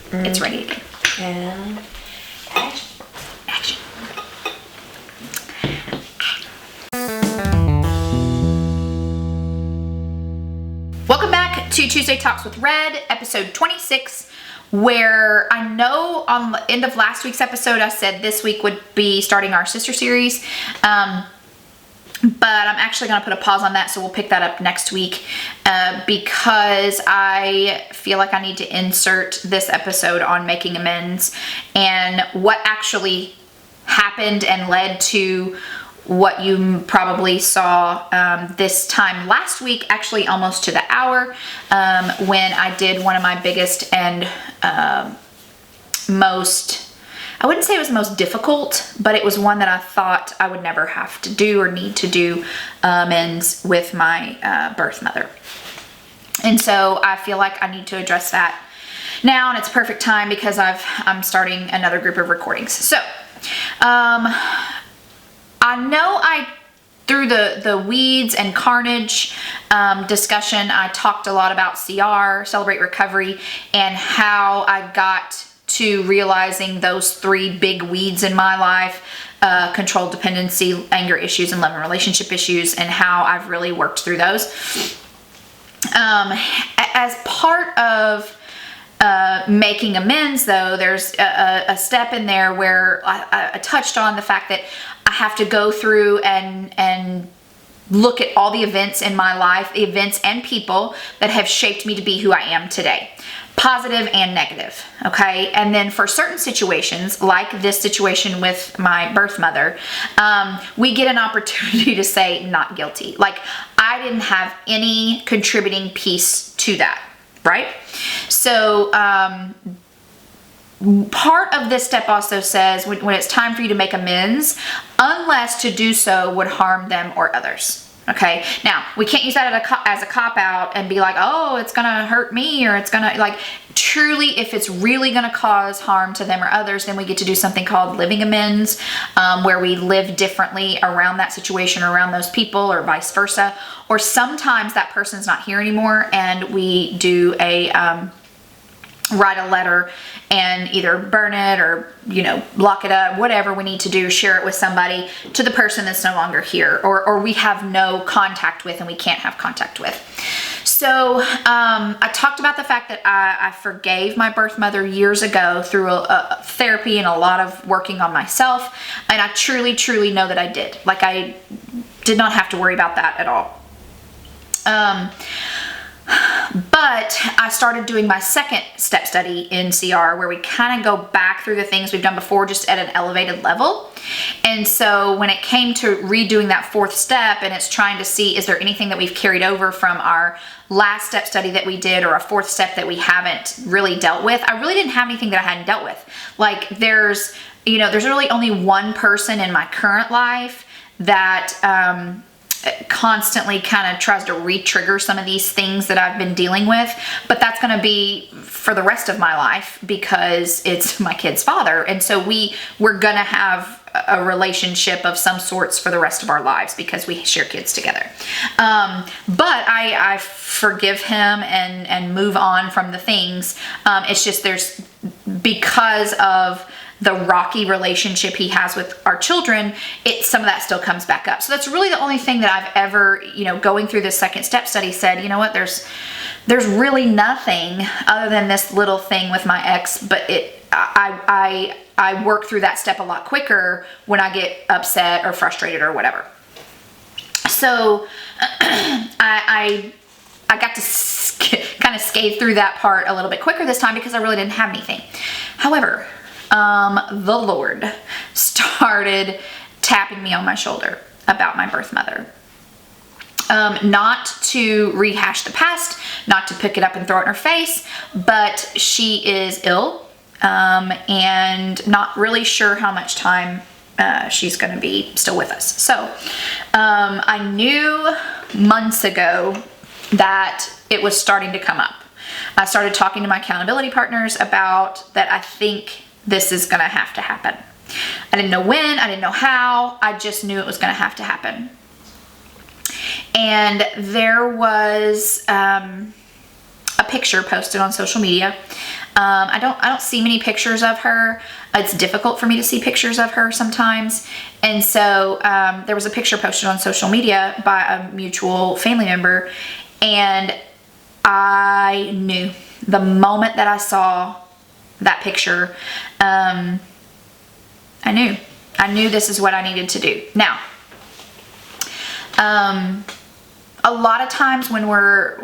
It's ready again. And Action. Welcome back to Tuesday Talks with Red, episode 26, where I know on the end of last week's episode I said this week would be starting our sister series, but I'm actually going to put a pause on that, so we'll pick that up next week because I feel like I need to insert this episode on making amends and what actually happened and led to what you probably saw this time last week, actually almost to the hour, when I did one of my biggest and most, I wouldn't say it was most difficult, but it was one that I thought I would never have to do or need to do amends with my birth mother. And so I feel like I need to address that now, and it's perfect time because I'm starting another group of recordings. So, I know through the weeds and carnage discussion, I talked a lot about CR, Celebrate Recovery, and how I got to realizing those three big weeds in my life, control, dependency, anger issues, and love and relationship issues, and how I've really worked through those. As part of making amends, though, there's a step in there where I touched on the fact that I have to go through and look at all the events in my life, the events and people that have shaped me to be who I am today, positive and negative, okay? And then for certain situations, like this situation with my birth mother, we get an opportunity to say not guilty. Like, I didn't have any contributing piece to that, right? So, part of this step also says when it's time for you to make amends, unless to do so would harm them or others. Okay, now we can't use that as a cop-out and be like, oh, it's gonna hurt me, or it's gonna, like, truly, if it's really gonna cause harm to them or others, then we get to do something called living amends, where we live differently around that situation, around those people, or vice versa. Or sometimes that person's not here anymore and we do a write a letter and either burn it or, lock it up, whatever we need to do, share it with somebody, to the person that's no longer here, or we have no contact with and we can't have contact with. So I talked about the fact that I forgave my birth mother years ago through a therapy and a lot of working on myself, and I truly, truly know that I did. Like, I did not have to worry about that at all. But I started doing my second step study in CR, where we kind of go back through the things we've done before, just at an elevated level. And so when it came to redoing that fourth step, and it's trying to see, is there anything that we've carried over from our last step study that we did, or a fourth step that we haven't really dealt with, I really didn't have anything that I hadn't dealt with. Like, there's really only one person in my current life that constantly kind of tries to re-trigger some of these things that I've been dealing with, but that's going to be for the rest of my life because it's my kid's father. And so we're going to have a relationship of some sorts for the rest of our lives because we share kids together. But I forgive him and move on from the things. It's just because of the rocky relationship he has with our children, some of that still comes back up. So that's really the only thing that I've ever, going through this second step study, said, you know what, there's really nothing other than this little thing with my ex, but I work through that step a lot quicker when I get upset or frustrated or whatever. So I got to kind of skate through that part a little bit quicker this time because I really didn't have anything. However, the Lord started tapping me on my shoulder about my birth mother. Not to rehash the past, not to pick it up and throw it in her face, but she is ill, and not really sure how much time she's going to be still with us. So I knew months ago that it was starting to come up. I started talking to my accountability partners about that. I think this is going to have to happen. I didn't know when, I didn't know how, I just knew it was going to have to happen. And there was a picture posted on social media I don't see many pictures of her. It's difficult for me to see pictures of her sometimes. And so there was a picture posted on social media by a mutual family member, and I knew the moment that I saw that picture, I knew this is what I needed to do. Now, a lot of times when we're,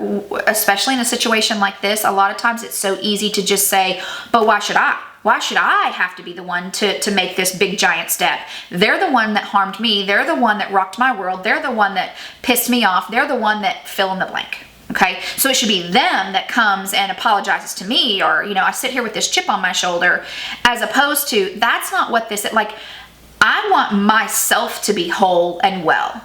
especially in a situation like this, a lot of times it's so easy to just say, but why should I? Why should I have to be the one to make this big giant step? They're the one that harmed me. They're the one that rocked my world. They're the one that pissed me off. They're the one that fill in the blank. Okay, so it should be them that comes and apologizes to me, or, I sit here with this chip on my shoulder, as opposed to, that's not what this is. Like, I want myself to be whole and well.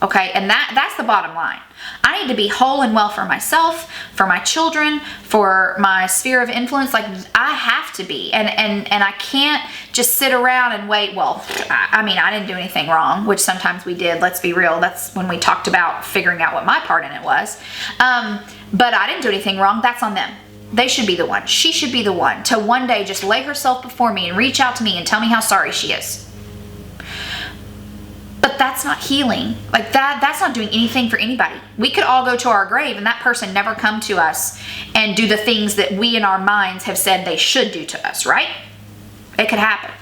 Okay, and that's the bottom line. I need to be whole and well for myself, for my children, for my sphere of influence. Like, I have to be, and I can't just sit around and wait. Well, I didn't do anything wrong, which sometimes we did. Let's be real. That's when we talked about figuring out what my part in it was. But I didn't do anything wrong. That's on them. They should be the one. She should be the one to one day just lay herself before me and reach out to me and tell me how sorry she is. But that's not healing. Like, that's not doing anything for anybody. We could all go to our grave and that person never come to us and do the things that we in our minds have said they should do to us, right? It could happen.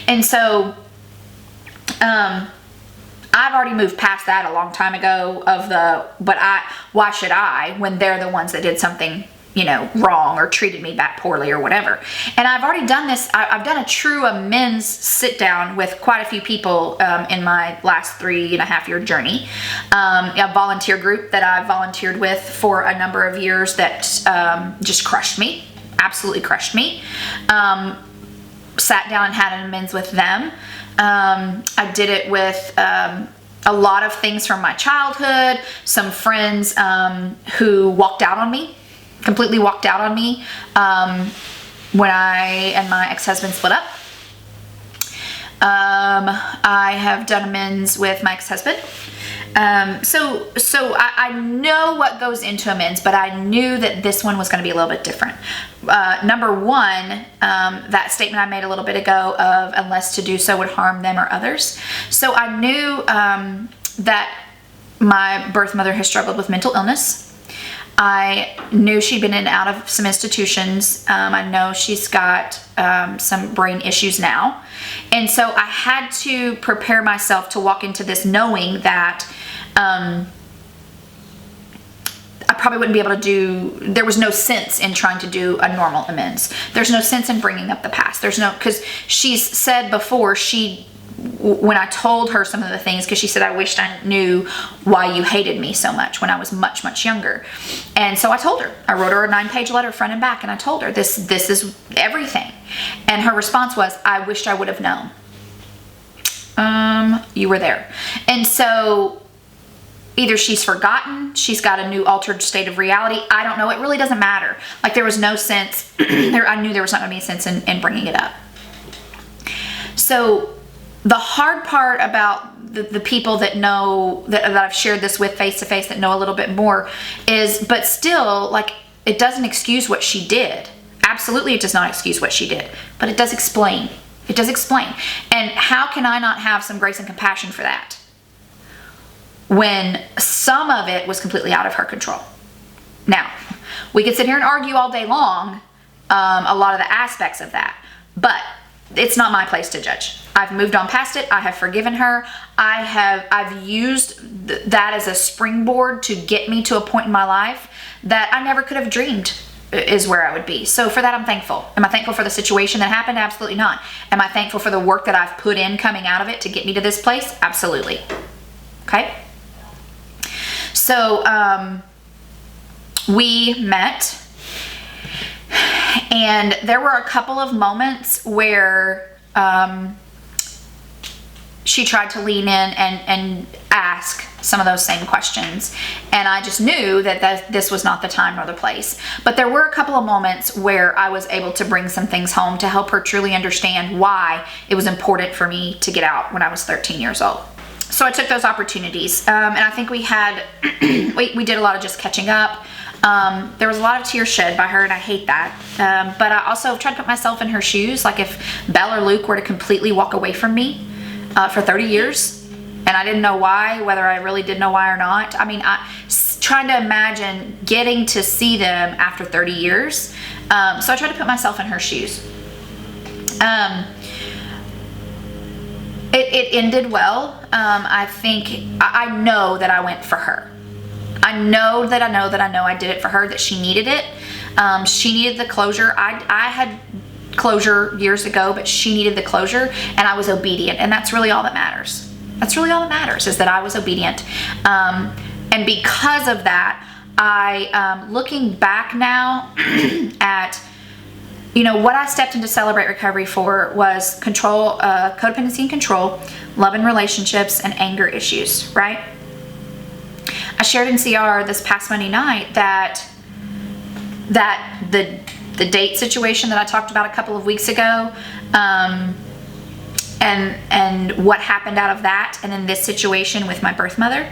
And so, I've already moved past that a long time ago why should I, when they're the ones that did something wrong or treated me back poorly or whatever. And I've already done this. I've done a true amends sit down with quite a few people in my last 3.5-year journey. A volunteer group that I volunteered with for a number of years that just crushed me, absolutely crushed me. Sat down and had an amends with them. I did it with a lot of things from my childhood, some friends who walked out on me. Completely walked out on me when I and my ex-husband split up. I have done amends with my ex-husband. So I know what goes into amends, but I knew that this one was going to be a little bit different. Number one, that statement I made a little bit ago of unless to do so would harm them or others. So I knew that my birth mother has struggled with mental illness. I knew she'd been in and out of some institutions. I know she's got some brain issues now. And so I had to prepare myself to walk into this knowing that I probably wouldn't be able to there was no sense in trying to do a normal amends. There's no sense in bringing up the past. Because she's said before, when I told her some of the things, because she said, I wished I knew why you hated me so much when I was much, much younger. And so I told her. I wrote her a 9-page letter front and back, and I told her, this is everything. And her response was, I wished I would have known. You were there. And so either she's forgotten, she's got a new altered state of reality. I don't know. It really doesn't matter. Like, there was no sense. I knew there was not going to be a sense in bringing it up. So the hard part about the people that know, that I've shared this with face to face, that know a little bit more, is, but still, like, it doesn't excuse what she did. Absolutely, it does not excuse what she did, but it does explain. It does explain. And how can I not have some grace and compassion for that when some of it was completely out of her control? Now, we could sit here and argue all day long a lot of the aspects of that, but it's not my place to judge. I've moved on past it. I have forgiven her. I've used that as a springboard to get me to a point in my life that I never could have dreamed is where I would be. So for that, I'm thankful. Am I thankful for the situation that happened? Absolutely not. Am I thankful for the work that I've put in coming out of it to get me to this place? Absolutely. Okay. So we met, and there were a couple of moments where she tried to lean in and ask some of those same questions. And I just knew that this was not the time nor the place. But there were a couple of moments where I was able to bring some things home to help her truly understand why it was important for me to get out when I was 13 years old. So I took those opportunities. And I think we had, we did a lot of just catching up. There was a lot of tears shed by her, and I hate that. But I also tried to put myself in her shoes. Like if Belle or Luke were to completely walk away from me for 30 years, and I didn't know why, whether I really did know why or not. I mean, trying to imagine getting to see them after 30 years. So I tried to put myself in her shoes. It ended well. I think, I know that I went for her. I know I did it for her, that she needed it. She needed the closure. I had closure years ago, but she needed the closure, and I was obedient. And that's really all that matters. That's really all that matters, is that I was obedient. And because of that, looking back now at, what I stepped into Celebrate Recovery for was control, codependency and control, love and relationships, and anger issues, right? I shared in CR this past Monday night that the date situation that I talked about a couple of weeks ago, and what happened out of that, and then this situation with my birth mother,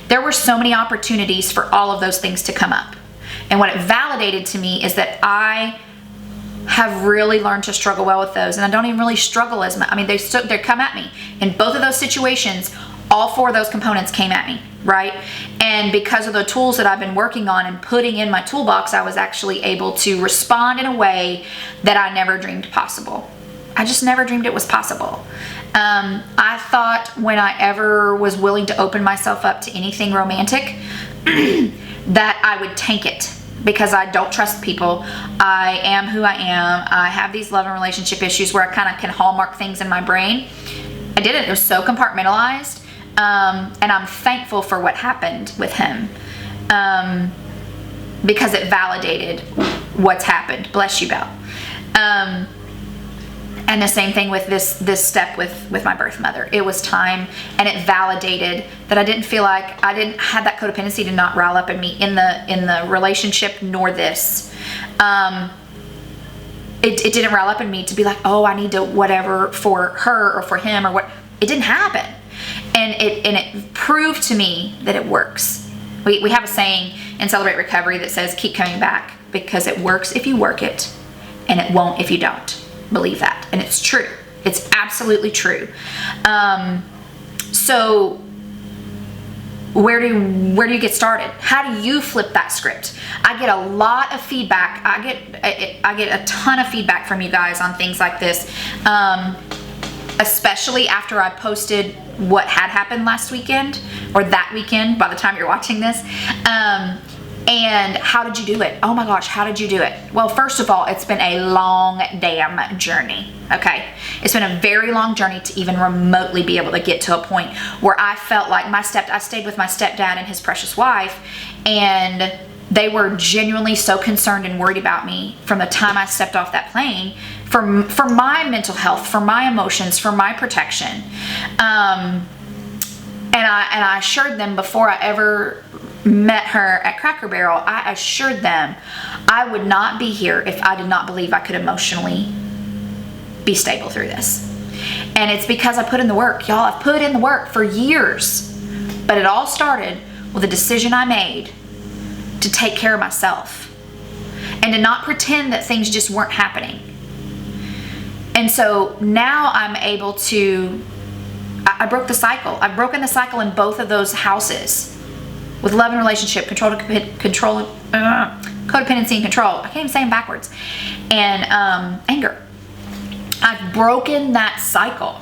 there were so many opportunities for all of those things to come up. And what it validated to me is that I have really learned to struggle well with those. And I don't even really struggle as much. I mean, they come at me. In both of those situations, all four of those components came at me, right? And because of the tools that I've been working on and putting in my toolbox, I was actually able to respond in a way that I never dreamed possible. I just never dreamed it was possible. I thought when I ever was willing to open myself up to anything romantic, that I would tank it, because I don't trust people. I am who I am. I have these love and relationship issues where I kind of can hallmark things in my brain. I didn't. It was so compartmentalized. And I'm thankful for what happened with him, because it validated what's happened. Bless you, Belle. And the same thing with this step with my birth mother. It was time, and it validated that I didn't feel like I didn't have that codependency to not rile up in me in the relationship, nor this. It didn't rile up in me to be like, oh, I need to whatever for her or for him or what. It didn't happen, and it proved to me that it works. We have a saying in Celebrate Recovery that says, keep coming back, because it works if you work it, and it won't if you don't. Believe that. And it's true. It's absolutely true. So where do you get started? How do you flip that script? I get a lot of feedback. I get a ton of feedback from you guys on things like this, especially after I posted what had happened last weekend, or that weekend by the time you're watching this. And how did you do it? Oh my gosh, how did you do it? Well, first of all, it's been a long damn journey, okay? It's been a very long journey to even remotely be able to get to a point where I felt like I stayed with my stepdad and his precious wife, and they were genuinely so concerned and worried about me from the time I stepped off that plane, for my mental health, for my emotions, for my protection. And I assured them before I ever met her at Cracker Barrel, I assured them I would not be here if I did not believe I could emotionally be stable through this. And it's because I put in the work, y'all. I've put in the work for years, but it all started with a decision I made to take care of myself and to not pretend that things just weren't happening. And so now I'm able to, I broke the cycle. I've broken the cycle in both of those houses. With love and relationship, codependency and control. I can't even say them backwards. And anger. I've broken that cycle.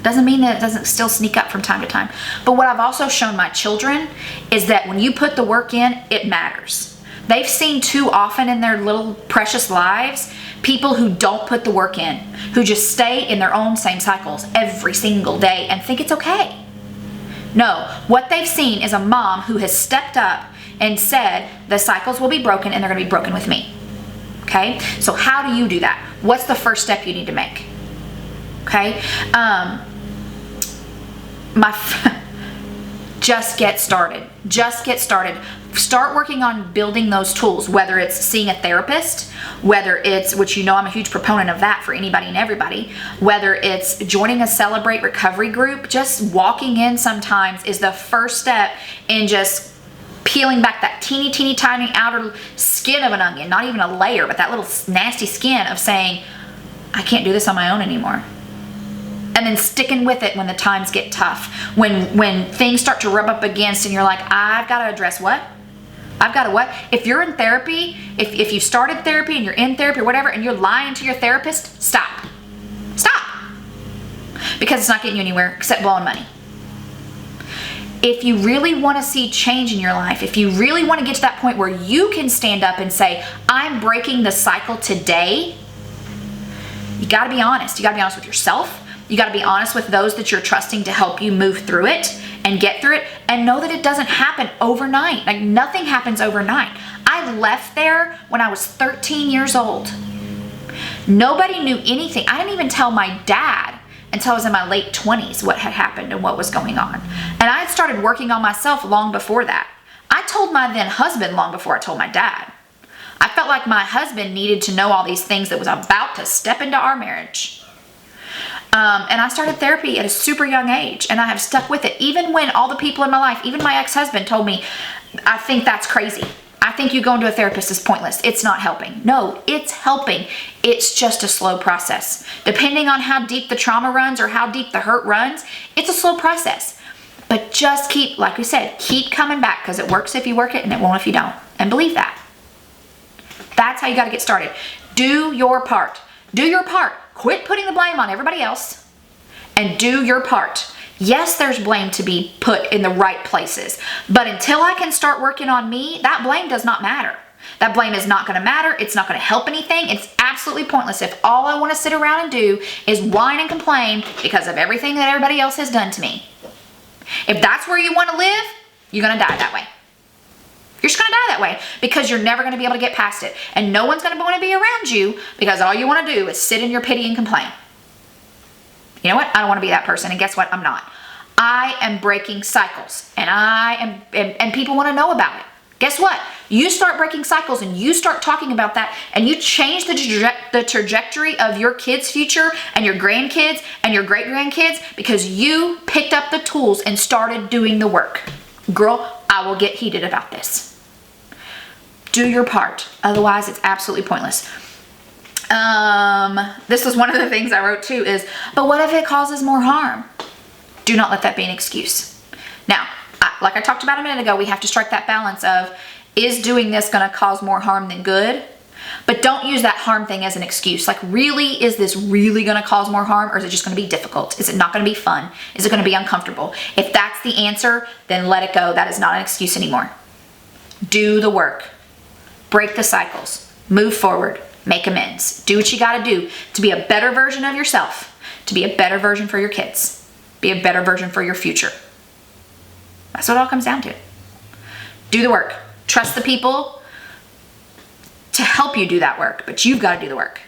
Doesn't mean that it doesn't still sneak up from time to time. But what I've also shown my children is that when you put the work in, it matters. They've seen too often in their little precious lives people who don't put the work in, who just stay in their own same cycles every single day and think it's okay. No, what they've seen is a mom who has stepped up and said the cycles will be broken and they're going to be broken with me. Okay? So how do you do that? What's the first step you need to make? Okay? Just get started. Just get started. Start working on building those tools, whether it's seeing a therapist, whether it's, which you know I'm a huge proponent of that for anybody and everybody, whether it's joining a Celebrate Recovery group. Just walking in sometimes is the first step in just peeling back that teeny, teeny, tiny outer skin of an onion, not even a layer, but that little nasty skin of saying, I can't do this on my own anymore. And then sticking with it when the times get tough. When things start to rub up against and you're like, I've got to address what? I've got to what? If you're in therapy, if you started therapy and you're in therapy or whatever, and you're lying to your therapist, stop. Stop. Because it's not getting you anywhere except blowing money. If you really want to see change in your life, if you really want to get to that point where you can stand up and say, I'm breaking the cycle today, you got to be honest. You got to be honest with yourself. You got to be honest with those that you're trusting to help you move through it and get through it, and know that it doesn't happen overnight. Like, nothing happens overnight. I left there when I was 13 years old. Nobody knew anything. I didn't even tell my dad until I was in my late 20s what had happened and what was going on. And I had started working on myself long before that. I told my then husband long before I told my dad. I felt like my husband needed to know all these things that was about to step into our marriage. And I started therapy at a super young age, and I have stuck with it. Even when all the people in my life, even my ex-husband told me, I think that's crazy. I think you going to a therapist is pointless. It's not helping. No, it's helping. It's just a slow process. Depending on how deep the trauma runs or how deep the hurt runs, it's a slow process. But just keep, like we said, keep coming back, because it works if you work it and it won't if you don't. And believe that. That's how you got to get started. Do your part. Do your part. Quit putting the blame on everybody else and do your part. Yes, there's blame to be put in the right places, but until I can start working on me, that blame does not matter. That blame is not going to matter. It's not going to help anything. It's absolutely pointless if all I want to sit around and do is whine and complain because of everything that everybody else has done to me. If that's where you want to live, you're going to die that way. You're just going to die that way, because you're never going to be able to get past it. And no one's going to want to be around you, because all you want to do is sit in your pity and complain. You know what? I don't want to be that person. And guess what? I'm not. I am breaking cycles, and people want to know about it. Guess what? You start breaking cycles and you start talking about that, and you change the trajectory of your kids' future and your grandkids and your great-grandkids, because you picked up the tools and started doing the work. Girl, I will get heated about this. Do your part. Otherwise, it's absolutely pointless. This was one of the things I wrote too is, but what if it causes more harm? Do not let that be an excuse. Now, like I talked about a minute ago, we have to strike that balance of, is doing this going to cause more harm than good? But don't use that harm thing as an excuse. Like, really, is this really going to cause more harm, or is it just going to be difficult? Is it not going to be fun? Is it going to be uncomfortable? If that's the answer, then let it go. That is not an excuse anymore. Do the work. Break the cycles. Move forward. Make amends. Do what you got to do to be a better version of yourself, to be a better version for your kids, be a better version for your future. That's what it all comes down to. Do the work. Trust the people to help you do that work, but you've got to do the work.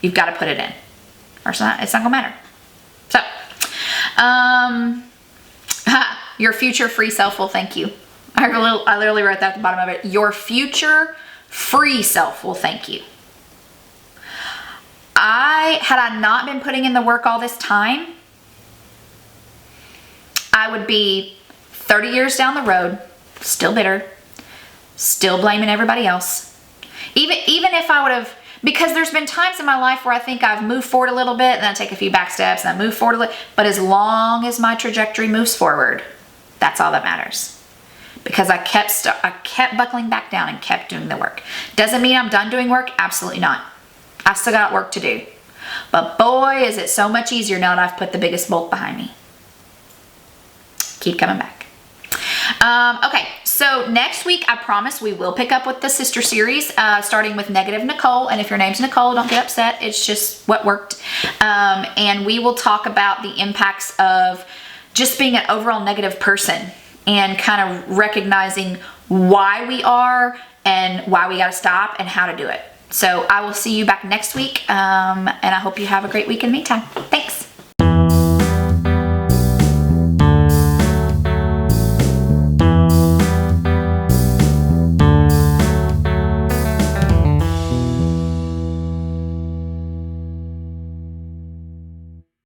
You've got to put it in, or it's not gonna matter. So, your future free self will thank you. I literally wrote that at the bottom of it. Your future free self will thank you. Had I not been putting in the work all this time, I would be 30 years down the road, still bitter, still blaming everybody else. Even if I would have, because there's been times in my life where I think I've moved forward a little bit, and then I take a few back steps, and I move forward a little, but as long as my trajectory moves forward, that's all that matters. Because I kept buckling back down and kept doing the work. Doesn't mean I'm done doing work, absolutely not. I've still got work to do. But boy, is it so much easier now that I've put the biggest bulk behind me. Keep coming back. Okay, so next week, I promise we will pick up with the sister series, starting with Negative Nicole. And if your name's Nicole, don't get upset. It's just what worked. And we will talk about the impacts of just being an overall negative person and kind of recognizing why we are and why we got to stop and how to do it. So I will see you back next week. And I hope you have a great week in the meantime. Thanks.